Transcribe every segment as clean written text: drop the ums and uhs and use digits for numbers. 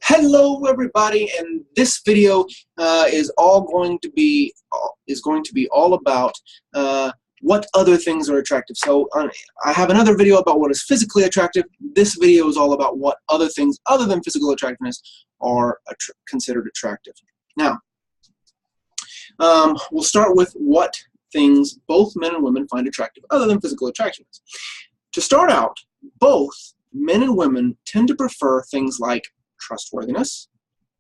Hello, everybody, and this video is going to be all about what other things are attractive. So I have another video about what is physically attractive. This video is all about what other things other than physical attractiveness are considered attractive. Now, we'll start with what things both men and women find attractive other than physical attractiveness. To start out, both men and women tend to prefer things like trustworthiness,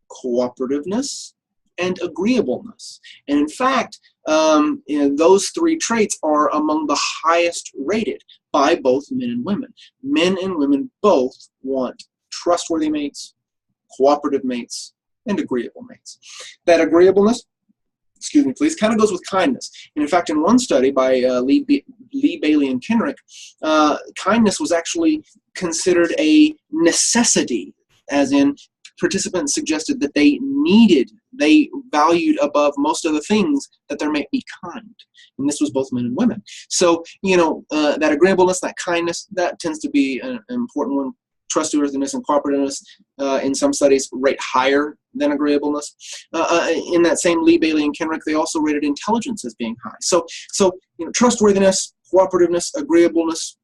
cooperativeness, and agreeableness. And in fact, those three traits are among the highest rated by both men and women. Men and women both want trustworthy mates, cooperative mates, and agreeable mates. That agreeableness, excuse me please, kind of goes with kindness. And in fact, in one study by Lee, Bailey, and Kenrick, kindness was actually considered a necessity, as in participants suggested that they valued above most other things that their mate be kind. And this was both men and women. So, that agreeableness, that kindness, that tends to be an important one. Trustworthiness and cooperativeness in some studies rate higher than agreeableness. In that same Lee, Bailey, and Kenrick, they also rated intelligence as being high. So trustworthiness, cooperativeness, agreeableness,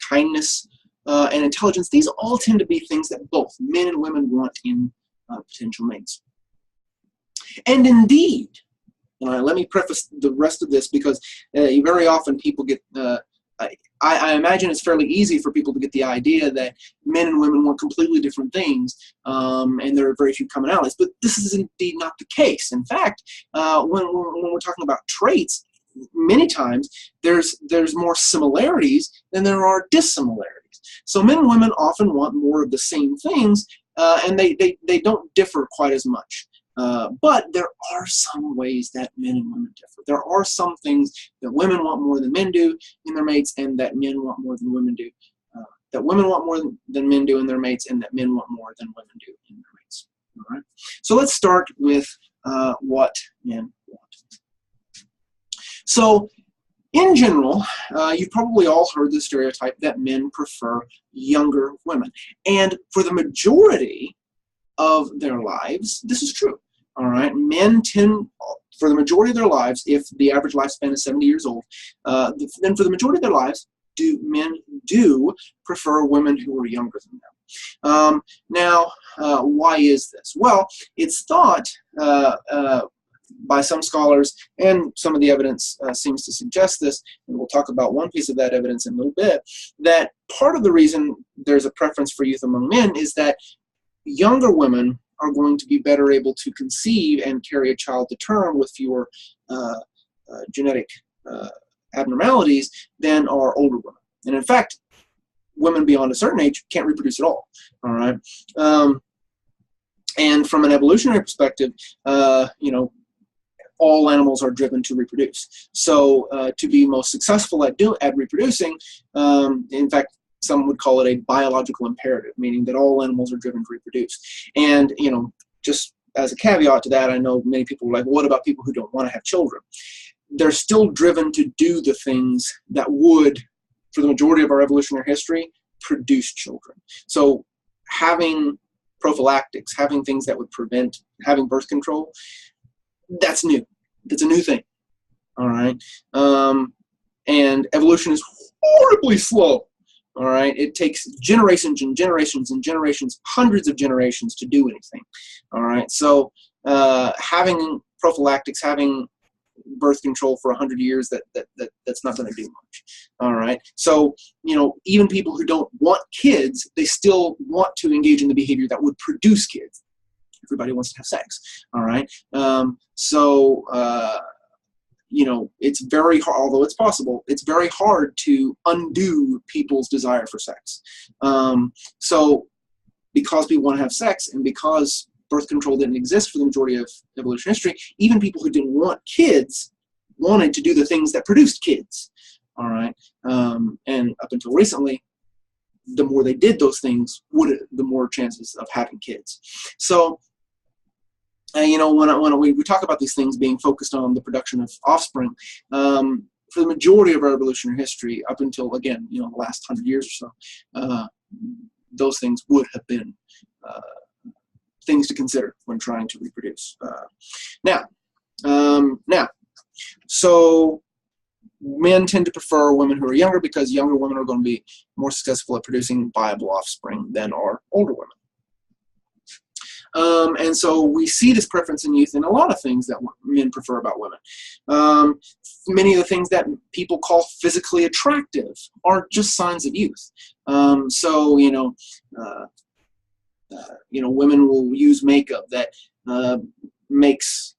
kindness, and intelligence, these all tend to be things that both men and women want in potential mates. And indeed, let me preface the rest of this because very often people get, I imagine it's fairly easy for people to get the idea that men and women want completely different things, and there are very few commonalities. But this is indeed not the case. In fact, when we're talking about traits, many times there's more similarities than there are dissimilarities. So men and women often want more of the same things, and they don't differ quite as much. But there are some ways that men and women differ. There are some things that women want more than men do in their mates, and that men want more than women do. That women want more than men do in their mates, and that men want more than women do in their mates. All right. So let's start with what men want. So, in general, you've probably all heard the stereotype that men prefer younger women, and for the majority of their lives, this is true. All right, men tend, for the majority of their lives, if the average lifespan is 70 years old, then for the majority of their lives, men do prefer women who are younger than them. Now, why is this? Well, it's thought by some scholars, and some of the evidence seems to suggest this, and we'll talk about one piece of that evidence in a little bit, that part of the reason there's a preference for youth among men is that younger women are going to be better able to conceive and carry a child to term with fewer genetic abnormalities than are older women. And in fact, women beyond a certain age can't reproduce at all. All right. And from an evolutionary perspective, all animals are driven to reproduce. So to be most successful at reproducing, in fact, some would call it a biological imperative, meaning that all animals are driven to reproduce. And, just as a caveat to that, I know many people are like, what about people who don't want to have children? They're still driven to do the things that would, for the majority of our evolutionary history, produce children. So having prophylactics, having things that would prevent having birth control, that's new. That's a new thing. All right. And evolution is horribly slow. All right, it takes generations and generations and generations, hundreds of generations to do anything. All right, so having prophylactics, having birth control for 100 years, that's not going to do much. All right, so even people who don't want kids, they still want to engage in the behavior that would produce kids. Everybody wants to have sex. All right, it's very hard, although it's possible, it's very hard to undo people's desire for sex. So because people want to have sex, and because birth control didn't exist for the majority of evolution history, even people who didn't want kids wanted to do the things that produced kids. All right. And up until recently, the more they did those things, the more chances of having kids. So when we talk about these things being focused on the production of offspring, for the majority of our evolutionary history, up until, again, the last 100 years or so, those things would have been things to consider when trying to reproduce. So men tend to prefer women who are younger because younger women are going to be more successful at producing viable offspring than are older women. And so we see this preference in youth in a lot of things that men prefer about women. Many of the things that people call physically attractive are just signs of youth. So, women will use makeup that makes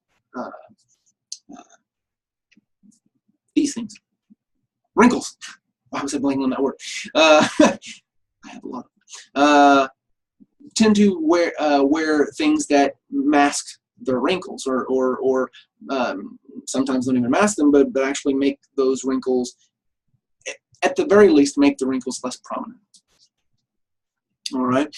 these things. Wrinkles. Why was I blanking on that word? I have a lot of tend to wear things that mask their wrinkles, or sometimes don't even mask them, but actually make those wrinkles, at the very least, make the wrinkles less prominent. All right.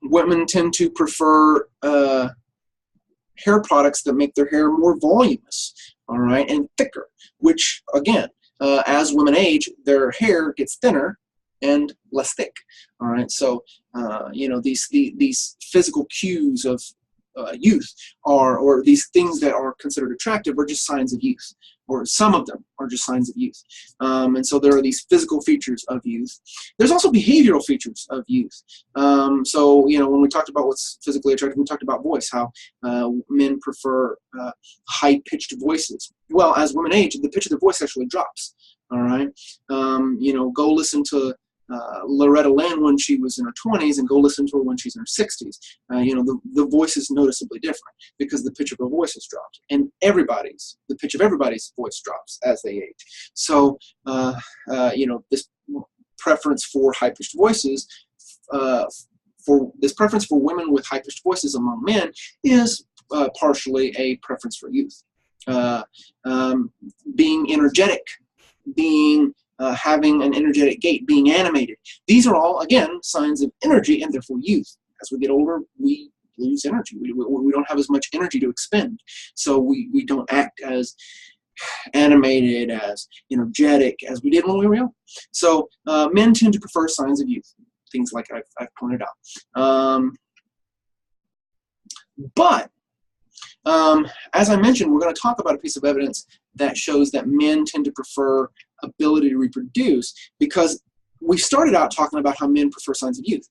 Women tend to prefer hair products that make their hair more voluminous, all right, and thicker, which, again, as women age, their hair gets thinner and less thick. All right, so these physical cues of youth or these things that are considered attractive are just signs of youth, or some of them are just signs of youth. And so there are these physical features of youth. There's also behavioral features of youth. So when we talked about what's physically attractive, we talked about voice, how men prefer high-pitched voices. Well, as women age, the pitch of their voice actually drops. All right, go listen to Loretta Lynn when she was in her 20s and go listen to her when she's in her 60s. The voice is noticeably different because the pitch of her voice has dropped, and the pitch of everybody's voice drops as they age. So this preference for high-pitched voices, this preference for women with high-pitched voices among men is partially a preference for youth. Being energetic, having an energetic gait, being animated. These are all, again, signs of energy and therefore youth. As we get older, we lose energy. We don't have as much energy to expend. So we don't act as animated, as energetic as we did when we were young. So men tend to prefer signs of youth, things like I've pointed out. But as I mentioned, we're going to talk about a piece of evidence that shows that men tend to prefer ability to reproduce, because we started out talking about how men prefer signs of youth.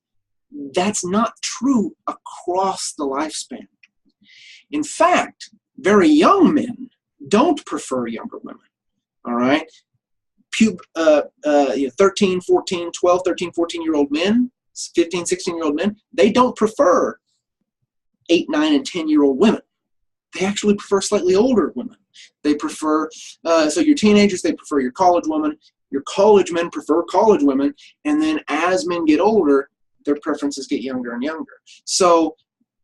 That's not true across the lifespan. In fact, very young men don't prefer younger women. All right? 13, 14, 12, 13, 14-year-old men, 15, 16-year-old men, they don't prefer 8, 9, and 10-year-old women. They actually prefer slightly older women. They prefer, so your teenagers, they prefer your college women. Your college men prefer college women. And then as men get older, their preferences get younger and younger. So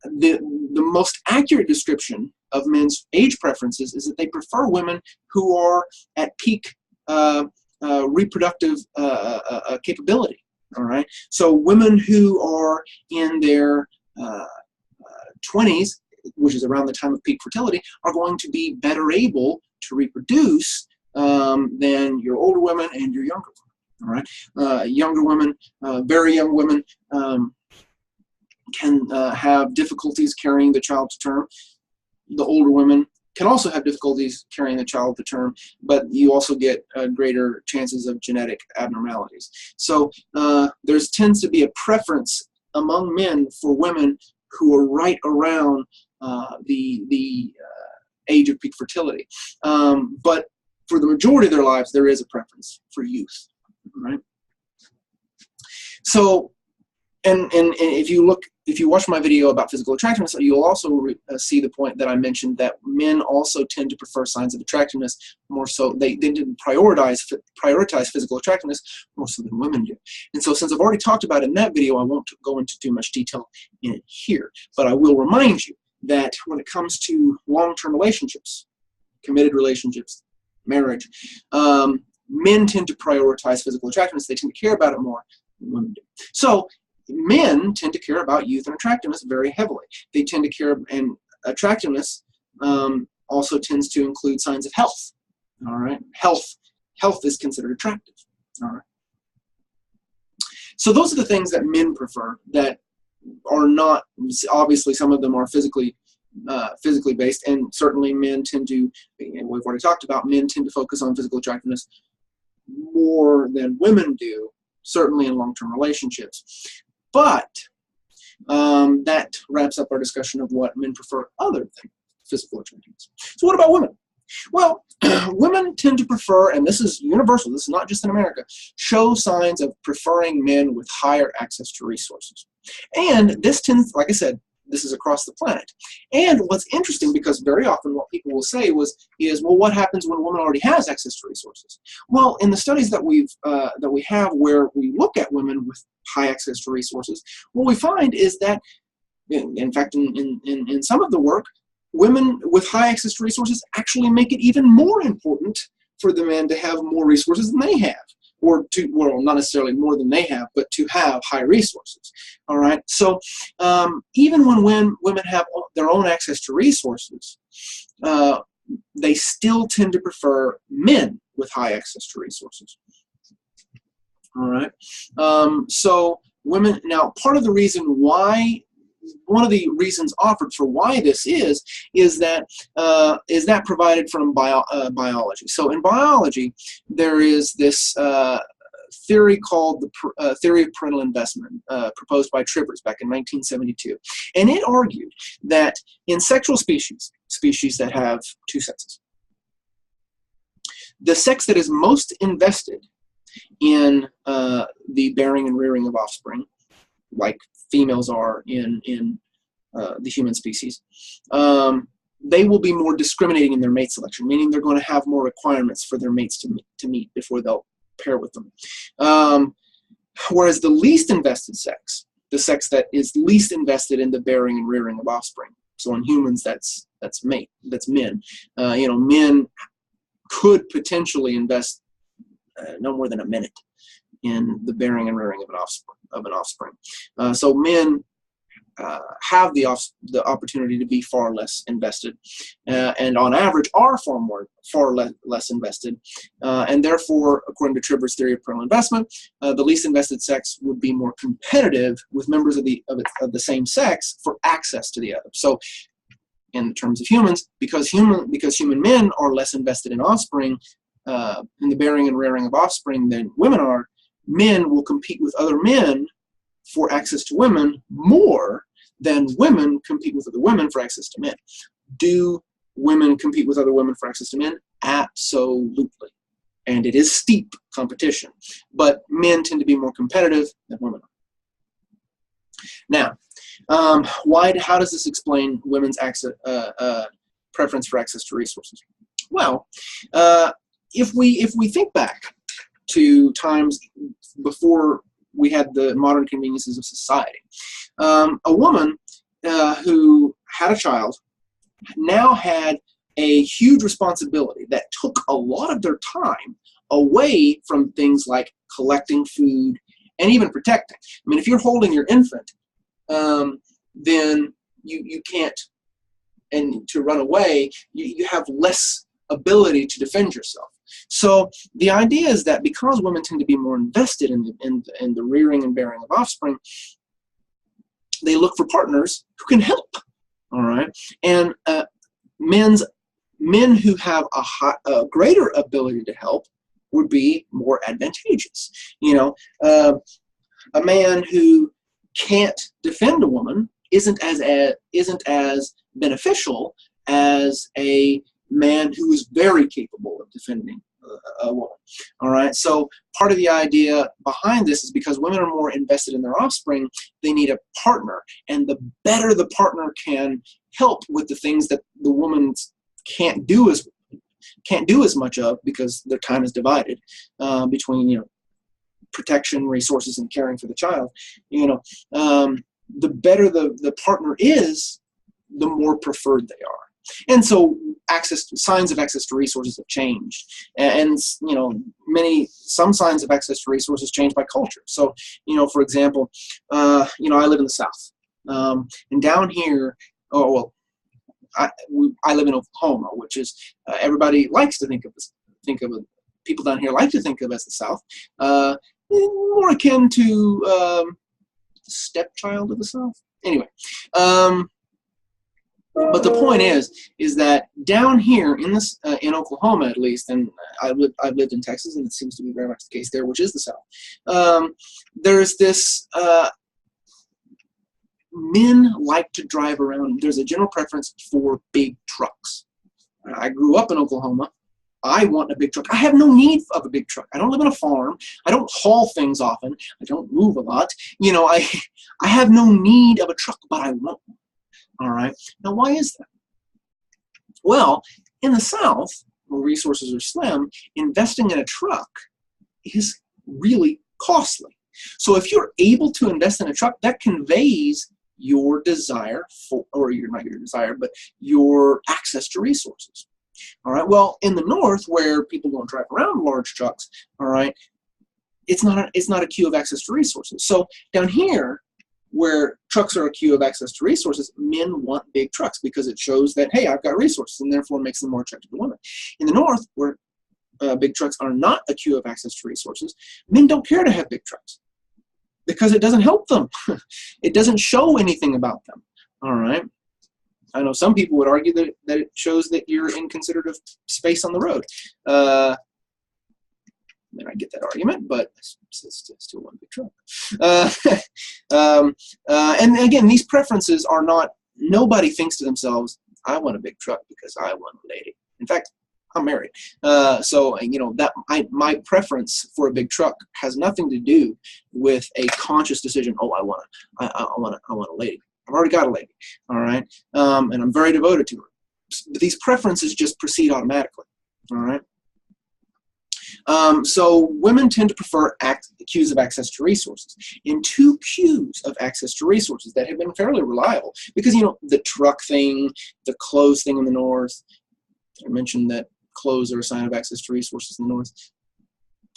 the most accurate description of men's age preferences is that they prefer women who are at peak reproductive capability. All right. So women who are in their 20s, which is around the time of peak fertility, are going to be better able to reproduce than your older women and your younger women. All right, younger women, very young women, can have difficulties carrying the child to term. The older women can also have difficulties carrying the child to term, but you also get greater chances of genetic abnormalities. So there tends to be a preference among men for women who are right around the age of peak fertility. But for the majority of their lives, there is a preference for youth, right? So, and if you watch my video about physical attractiveness, you'll also see the point that I mentioned, that men also tend to prefer signs of attractiveness more so. They didn't prioritize physical attractiveness more so than women do. And so since I've already talked about it in that video, I won't go into too much detail in it here. But I will remind you that when it comes to long-term relationships, committed relationships, marriage, men tend to prioritize physical attractiveness. They tend to care about it more than women do. So men tend to care about youth and attractiveness very heavily. They tend to care, and attractiveness also tends to include signs of health. All right, health is considered attractive. All right. So those are the things that men prefer that are not, obviously some of them are physically based, and certainly men tend to, and we've already talked about, men tend to focus on physical attractiveness more than women do, certainly in long-term relationships. But that wraps up our discussion of what men prefer other than physical attractiveness. So what about women? Well, women tend to prefer, and this is universal, this is not just in America, show signs of preferring men with higher access to resources. And this tends, like I said, this is across the planet. And what's interesting, because very often what people will say is, well, what happens when a woman already has access to resources? Well, in the studies that we have where we look at women with high access to resources, what we find is that, in fact, in some of the work, women with high access to resources actually make it even more important for the men to have more resources than they have, or to, well, not necessarily more than they have, but to have high resources. All right. So even when women have their own access to resources, they still tend to prefer men with high access to resources. All right. So women, now part of the reason why, one of the reasons offered for why this is that provided from biology. So in biology, there is this theory called the theory of parental investment, proposed by Trivers back in 1972. And it argued that in sexual species that have two sexes, the sex that is most invested in the bearing and rearing of offspring, like females are in the human species, they will be more discriminating in their mate selection, meaning they're going to have more requirements for their mates to meet before they'll pair with them. Whereas the least invested sex, the sex that is least invested in the bearing and rearing of offspring, so in humans that's men. Men could potentially invest no more than a minute in the bearing and rearing of an offspring. So men have the opportunity to be far less invested, and on average are far less invested, and therefore, according to Trivers' theory of parental investment, the least invested sex would be more competitive with members of the same sex for access to the other. So, in terms of humans, because human men are less invested in offspring, in the bearing and rearing of offspring than women are, men will compete with other men for access to women more than women compete with other women for access to men. Do women compete with other women for access to men? Absolutely. And it is steep competition. But men tend to be more competitive than women are. Now, how does this explain women's preference for access to resources? Well, if we think back to times before we had the modern conveniences of society, a woman who had a child now had a huge responsibility that took a lot of their time away from things like collecting food and even protecting. I mean, if you're holding your infant, then you can't, and to run away, you have less ability to defend yourself. So the idea is that because women tend to be more invested in the rearing and bearing of offspring, they look for partners who can help. All right, and men who have a greater ability to help would be more advantageous. A man who can't defend a woman isn't as beneficial as a man who is very capable of defending a woman. All right. So part of the idea behind this is because women are more invested in their offspring, they need a partner, and the better the partner can help with the things that the woman can't do as much of, because their time is divided between protection, resources, and caring for the child. The better the partner is, the more preferred they are. And so signs of access to resources have changed. And some signs of access to resources change by culture. So, for example, I live in the South. And down here, I live in Oklahoma, which is, everybody likes to think of people down here like to think of as the South, more akin to stepchild of the South. Anyway, but the point is that down here in this in Oklahoma, at least, and I've lived in Texas, and it seems to be very much the case there, which is the South. There's this men like to drive around. There's a general preference for big trucks. I grew up in Oklahoma. I want a big truck. I have no need of a big truck. I don't live on a farm. I don't haul things often. I don't move a lot. You know, I have no need of a truck, but I want one. All right. Now, why is that? Well, in the South, where resources are slim, investing in a truck is really costly. So if you're able to invest in a truck, that conveys your desire for, or not your desire, but your access to resources. All right. Well, in the North, where people don't drive around large trucks, all right, it's not a queue of access to resources. So down here, where trucks are a queue of access to resources, men want big trucks because it shows that, hey, I've got resources, and therefore makes them more attractive to women. In the North, where big trucks are not a queue of access to resources, men don't care to have big trucks because it doesn't help them. It doesn't show anything about them. All right. I know some people would argue that it shows that you're inconsiderate of space on the road. And I get that argument, but it's still one big truck. And again, these preferences are not, nobody thinks to themselves, I want a big truck because I want a lady. In fact, I'm married. So, you know, that my preference for a big truck has nothing to do with a conscious decision, oh, I want a lady. I've already got a lady, all right? And I'm very devoted to her. But these preferences just proceed automatically, all right? So women tend to prefer queues of access to resources. In two queues of access to resources that have been fairly reliable, because, you know, the truck thing, the clothes thing in the North, I mentioned that clothes are a sign of access to resources in the North.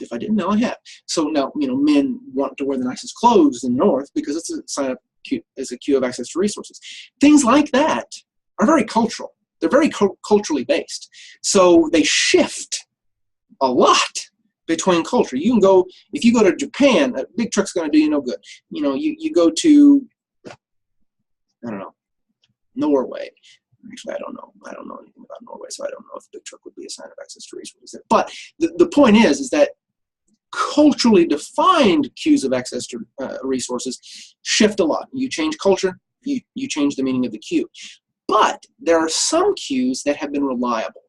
If I didn't know, I have. So now, you know, men want to wear the nicest clothes in the North because it's a sign of a queue of access to resources. Things like that are very cultural. They're very culturally based. So they shift a lot between culture. You can go, if you go to Japan, a big truck's going to do you no good. You know, you go to, I don't know, Norway. Actually, I don't know anything about Norway, so I don't know if a big truck would be a sign of access to resources there. But the point is that culturally defined queues of access to resources shift a lot. You change culture, you change the meaning of the queue. But there are some queues that have been reliable.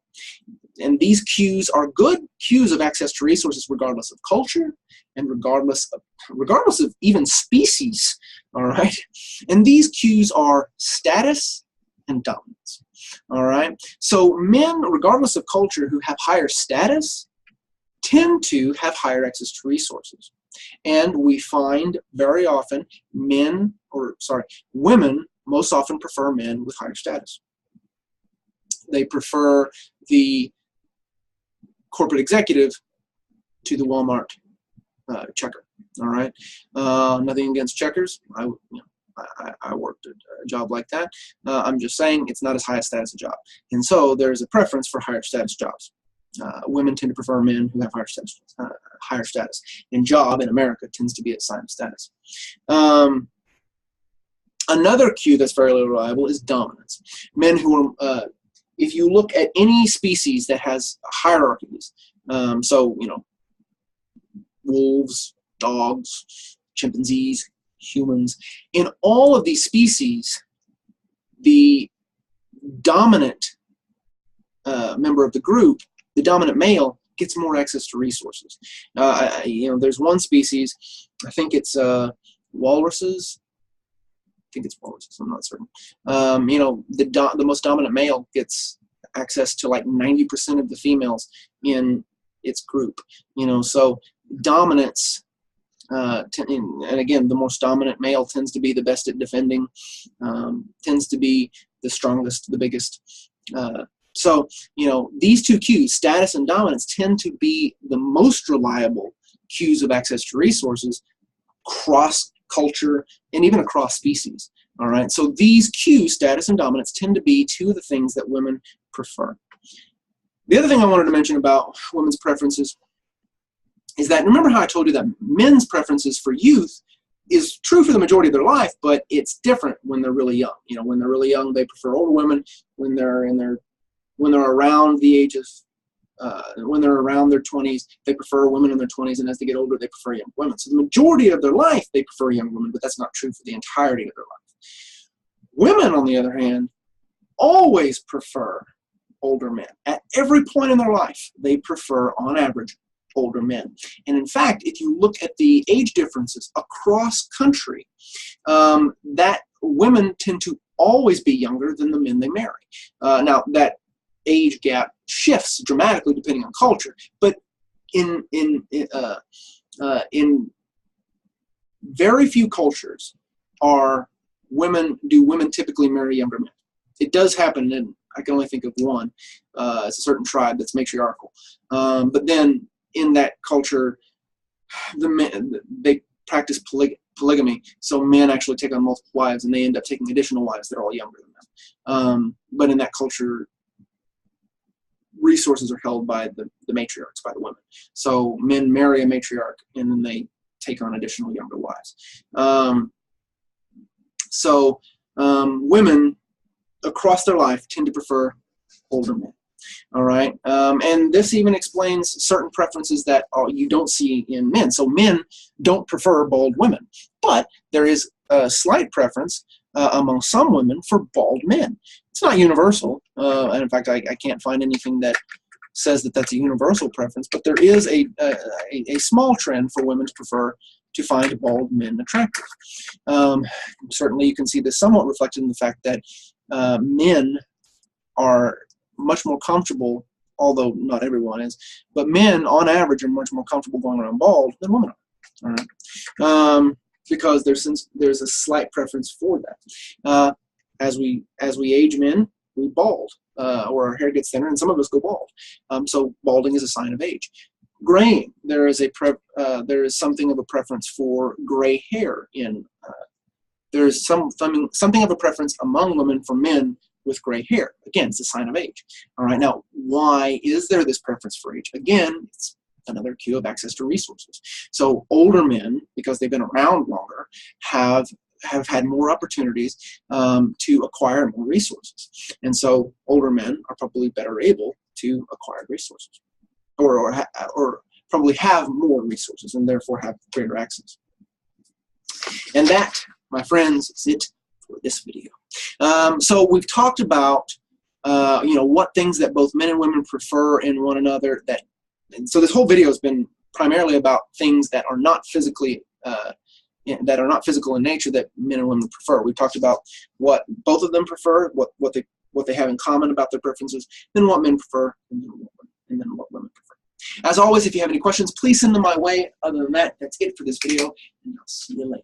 And these queues are good queues of access to resources regardless of culture and regardless of even species, all right? And these queues are status and dominance, all right? So men, regardless of culture, who have higher status tend to have higher access to resources. And we find very often women most often prefer men with higher status. They prefer the corporate executive to the Walmart checker, all right? Nothing against checkers. I worked a job like that. I'm just saying it's not as high a status a job. And so there's a preference for higher status jobs. Women tend to prefer men who have higher status. And job in America tends to be a sign of status. Another cue that's fairly reliable is dominance. Men who are, if you look at any species that has hierarchies, so, you know, wolves, dogs, chimpanzees, humans, in all of these species, the dominant member of the group, the dominant male, gets more access to resources. You know, there's one species, I think it's walruses. I think it's walruses, I'm not certain. You know, the most dominant male gets access to like 90% of the females in its group. You know, so dominance, and again, the most dominant male tends to be the best at defending, tends to be the strongest, the biggest. So, you know, these two cues, status and dominance, tend to be the most reliable cues of access to resources across culture and even across species. All right, so these cues, status and dominance, tend to be two of the things that women prefer. The other thing I wanted to mention about women's preferences is that, remember how I told you that men's preferences for youth is true for the majority of their life, but it's different when they're really young. You know, when they're really young, they prefer older women. When they're around the age of when they're around their 20s, they prefer women in their 20s, and as they get older, they prefer young women. So the majority of their life, they prefer young women, but that's not true for the entirety of their life. Women, on the other hand, always prefer older men. At every point in their life, they prefer, on average, older men. And in fact, if you look at the age differences across country, that women tend to always be younger than the men they marry. Now, that age gap shifts dramatically depending on culture, but in very few cultures do women typically marry younger men. It does happen, and I can only think of one. It's a certain tribe that's matriarchal. But then in that culture, they practice polygamy, so men actually take on multiple wives, and they end up taking additional wives that are all younger than them. But in that culture, resources are held by the matriarchs, by the women. So men marry a matriarch, and then they take on additional younger wives. Women across their life tend to prefer older men. All right, and this even explains certain preferences that you don't see in men. So men don't prefer bald women, but there is a slight preference among some women for bald men. It's not universal, and in fact, I can't find anything that says that that's a universal preference, but there is a small trend for women to prefer to find bald men attractive. Certainly, you can see this somewhat reflected in the fact that men are much more comfortable, although not everyone is, but men on average are much more comfortable going around bald than women are. All right? Because there's a slight preference for that. As we age men, we bald, or our hair gets thinner, and some of us go bald. So balding is a sign of age. Graying, there is something of a preference for gray hair there's something of a preference among women for men with gray hair. Again, it's a sign of age. All right, now why is there this preference for age? Again, it's another cue of access to resources. So older men, because they've been around longer, have had more opportunities to acquire more resources. And so older men are probably better able to acquire resources, or probably have more resources and therefore have greater access. And that, my friends, is it for this video. So we've talked about what things that both men and women prefer in one another. And so this whole video has been primarily about things that are not physically physical in nature that men and women prefer. We talked about what both of them prefer, what they have in common about their preferences, then what men prefer, and then what women prefer. As always, if you have any questions, please send them my way. Other than that, that's it for this video, and I'll see you later.